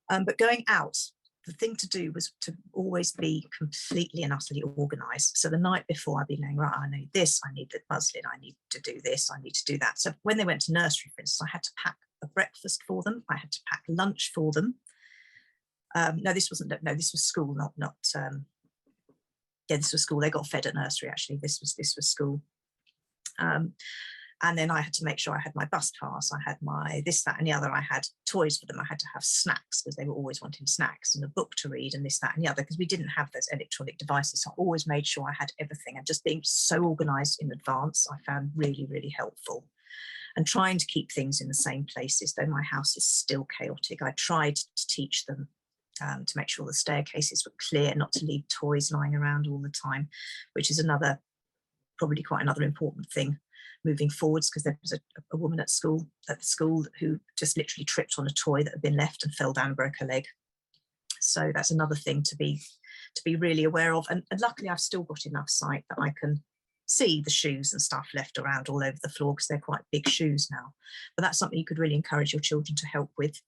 But going out, the thing to do was to always be completely and utterly organised. So the night before I'd be going, right, I need this, I need the muslin, I need to do this, I need to do that. So when they went to nursery, for instance, I had to pack a breakfast for them, I had to pack lunch for them. No, this was school, not yeah, this was school. They got fed at nursery, actually. This was school. And And then I had to make sure I had my bus pass, I had my this, that, and the other. I had toys for them. I had to have snacks because they were always wanting snacks, and a book to read, and this, that, and the other, because we didn't have those electronic devices. So I always made sure I had everything. And just being so organised in advance, I found really, really helpful. And trying to keep things in the same places, though my house is still chaotic. I tried to teach them to make sure the staircases were clear, not to leave toys lying around all the time, which is probably quite another important thing moving forwards, because there was a woman at the school who just literally tripped on a toy that had been left and fell down and broke her leg. So that's another thing to be really aware of. And luckily I've still got enough sight that I can see the shoes and stuff left around all over the floor, because they're quite big shoes now. But that's something you could really encourage your children to help with.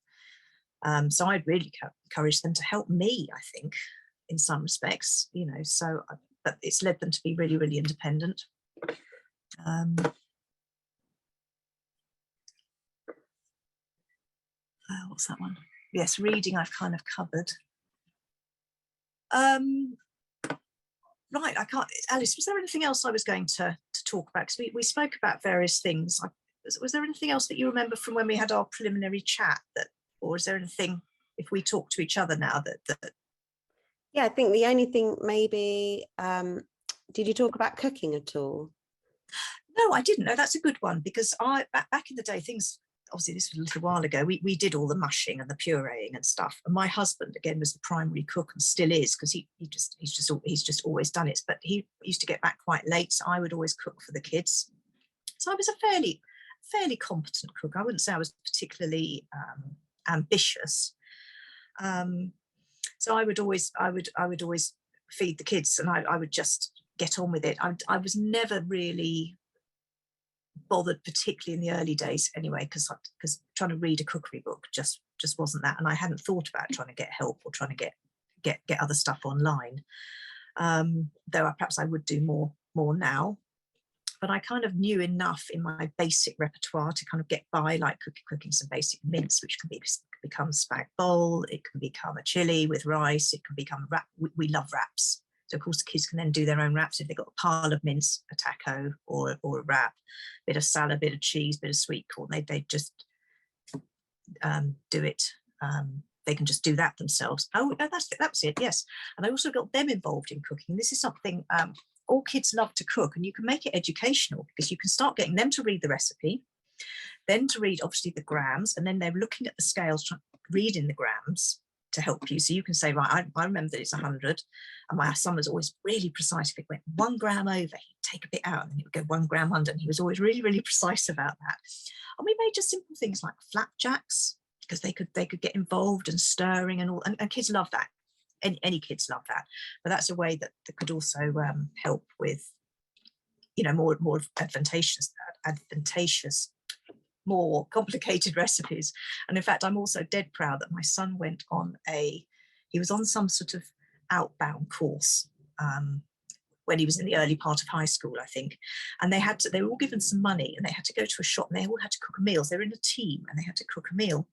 So I'd really encourage them to help me, I think, in some respects, you know, but it's led them to be really, really independent. What's that one? Yes, reading I've kind of covered. Right, I can't, Alice, was there anything else I was going to talk about? Because we spoke about various things. Was there anything else that you remember from when we had our preliminary chat, or is there anything, if we talk to each other now, that Yeah, I think the only thing maybe, did you talk about cooking at all? No, I didn't. No, that's a good one, because back in the day, things, obviously this was a little while ago, we did all the mushing and the pureeing and stuff. And my husband, again, was the primary cook and still is, because he's just always done it. But he used to get back quite late, so I would always cook for the kids. So I was a fairly competent cook. I wouldn't say I was particularly ambitious. So I would always feed the kids, and I would just get on with it. I was never really bothered, particularly in the early days anyway, because trying to read a cookery book just wasn't that, and I hadn't thought about trying to get help or trying to get other stuff online, though perhaps I would do more now. But I kind of knew enough in my basic repertoire to kind of get by, like cooking some basic mince, which can become spag bowl, it can become a chili with rice, it can become wrap. We love wraps. So of course the kids can then do their own wraps if they've got a pile of mince, a taco or a wrap, bit of salad, bit of cheese, bit of sweet corn. They just do it. They can just do that themselves. Oh, that's it, yes. And I also got them involved in cooking. This is something all kids love to cook, and you can make it educational, because you can start getting them to read the recipe, then to read obviously the grams, and then they're looking at the scales, reading the grams to help you. So you can say, right, I remember that it's 100, and my son was always really precise. If it went 1 gram over, he'd take a bit out, and then it would go 1 gram under, and he was always really, really precise about that. And we made just simple things like flapjacks, because they could get involved and stirring and all, and kids love that. Any kids love that. But that's a way that could also help with, you know, more advantageous, more complicated recipes. And in fact, I'm also dead proud that my son went on he was on some sort of outbound course when he was in the early part of high school, I think. And they were all given some money, and they had to go to a shop, and they all had to cook a meal. So they were in a team, and they had to cook a meal.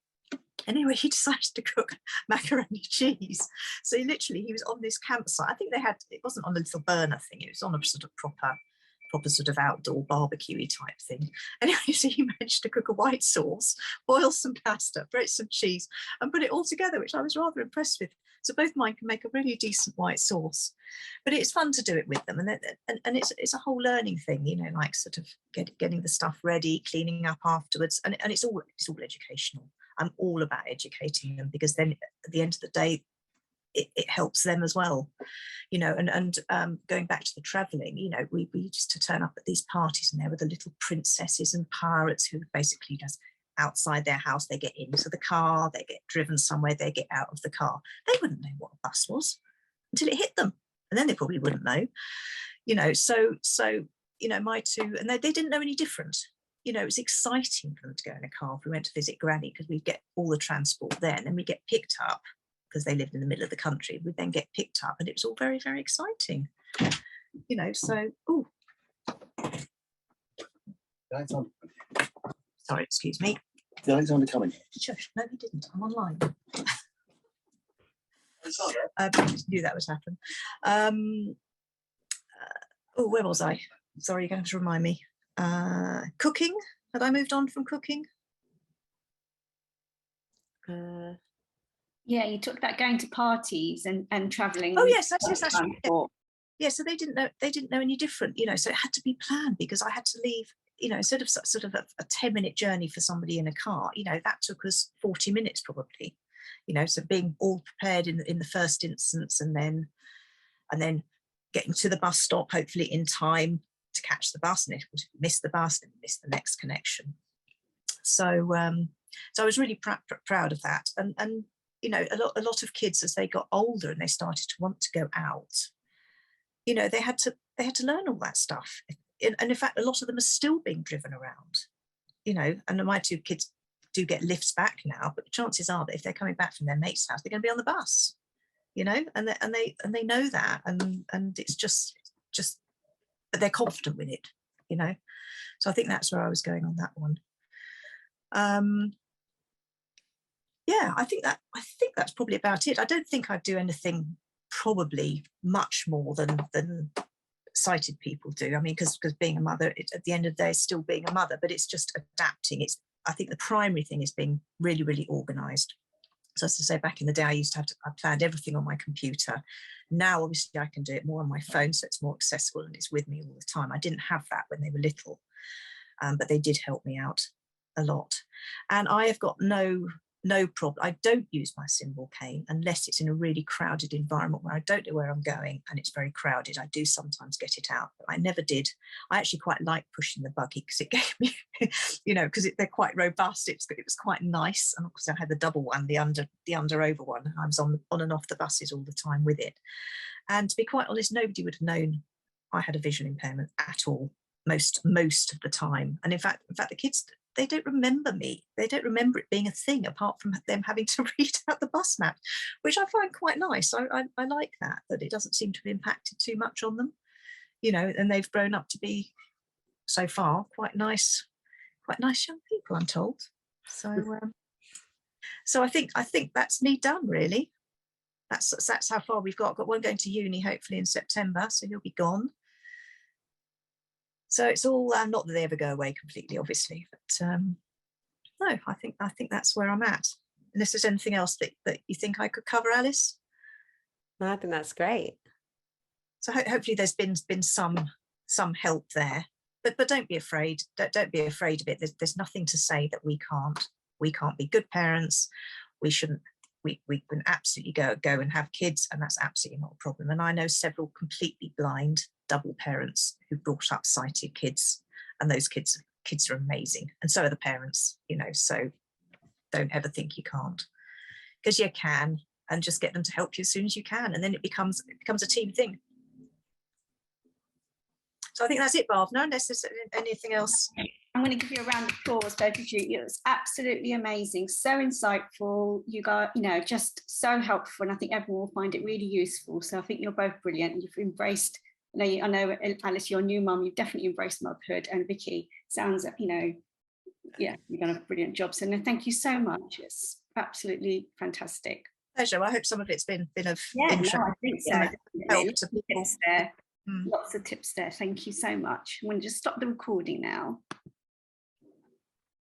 Anyway, he decided to cook macaroni cheese. So he was on this campsite. I think it wasn't on a little burner thing, it was on a sort of proper sort of outdoor barbecue-y type thing. Anyway, so he managed to cook a white sauce, boil some pasta, break some cheese, and put it all together, which I was rather impressed with. So both mine can make a really decent white sauce. But it's fun to do it with them, and it's a whole learning thing, you know, like sort of getting the stuff ready, cleaning up afterwards, and it's all educational. I'm all about educating them, because then at the end of the day, it helps them as well, you know. And going back to the travelling, you know, we used to turn up at these parties, and there were the little princesses and pirates who basically just outside their house, they get into the car, they get driven somewhere, they get out of the car. They wouldn't know what a bus was until it hit them, and then they probably wouldn't know, you know. So you know, my two, and they didn't know any different. You know, it was exciting for them to go in a car if we went to visit Granny, because we'd get all the transport there, and then we'd get picked up, because they lived in the middle of the country. We'd then get picked up, and it was all very, very exciting. You know, so, ooh. Sorry, excuse me. Did Alexander come in? Shush, no, he didn't. I'm online. I knew that would happen. Where was I? Sorry, you're going to have to remind me. Cooking. Had I moved on from cooking? Yeah, you talked about going to parties and traveling. Oh yes, that's transport. Yeah, so they didn't know any different, you know, so it had to be planned because I had to leave, you know, sort of a 10-minute journey for somebody in a car, you know, that took us 40 minutes probably, you know, so being all prepared in the first instance, and then getting to the bus stop hopefully in time to catch the bus, and if we miss the bus, then miss the next connection. So so I was really proud of that, and you know, a lot of kids, as they got older and they started to want to go out, you know, they had to learn all that stuff, and in fact a lot of them are still being driven around, you know, and my two kids do get lifts back now, but the chances are that if they're coming back from their mate's house, they're going to be on the bus, you know, and they know that, and it's just but they're confident with it, you know. So I think that's where I was going on that one. Yeah, I think that's probably about it. I don't think I'd do anything probably much more than sighted people do. I mean, because being a mother, at the end of the day, is still being a mother, but it's just adapting. I think the primary thing is being really, really organised. So as I say, back in the day, I planned everything on my computer. Now, obviously, I can do it more on my phone, so it's more accessible and it's with me all the time. I didn't have that when they were little, but they did help me out a lot. And I have got no problem. I don't use my symbol cane unless it's in a really crowded environment where I don't know where I'm going and it's very crowded. I do sometimes get it out, but I never did. I actually quite like pushing the buggy because it gave me, you know, because they're quite robust. It was quite nice, and of course I had the double one, the under over one. I was on and off the buses all the time with it. And to be quite honest, nobody would have known I had a vision impairment at all most of the time. And in fact, the kids, they don't remember me. They don't remember it being a thing, apart from them having to read out the bus map, which I find quite nice. I like that it doesn't seem to have impacted too much on them, you know, and they've grown up to be, so far, quite nice young people, I'm told. So I think that's me done, really. That's how far we've got. I've got one going to uni hopefully in September, so he'll be gone. So it's all not that they ever go away completely, obviously, but no, I think that's where I'm at. Unless there's anything else that you think I could cover, Alice? No, I think that's great. So hopefully there's been some help there, but don't be afraid. Don't be afraid of it. There's nothing to say that we can't be good parents. We shouldn't. We can absolutely go and have kids, and that's absolutely not a problem. And I know several completely blind double parents who brought up sighted kids, and those kids are amazing, and so are the parents, you know. So don't ever think you can't, because you can, and just get them to help you as soon as you can, and then it becomes a team thing. So I think that's it, Bhavna, unless there's anything else. I'm going to give you a round of applause, both of you. It was absolutely amazing, so insightful. You got, you know, just so helpful, and I think everyone will find it really useful. So I think you're both brilliant. You've embraced, I know, Alice, you're a new mum. You've definitely embraced motherhood, and Vicky sounds, you know, yeah, you've done a brilliant job. So no, thank you so much. It's absolutely fantastic. Pleasure. I hope some of it's been of interest. No, I think so. Help to people. Lots of tips there. Thank you so much. I'm going to just stop the recording now.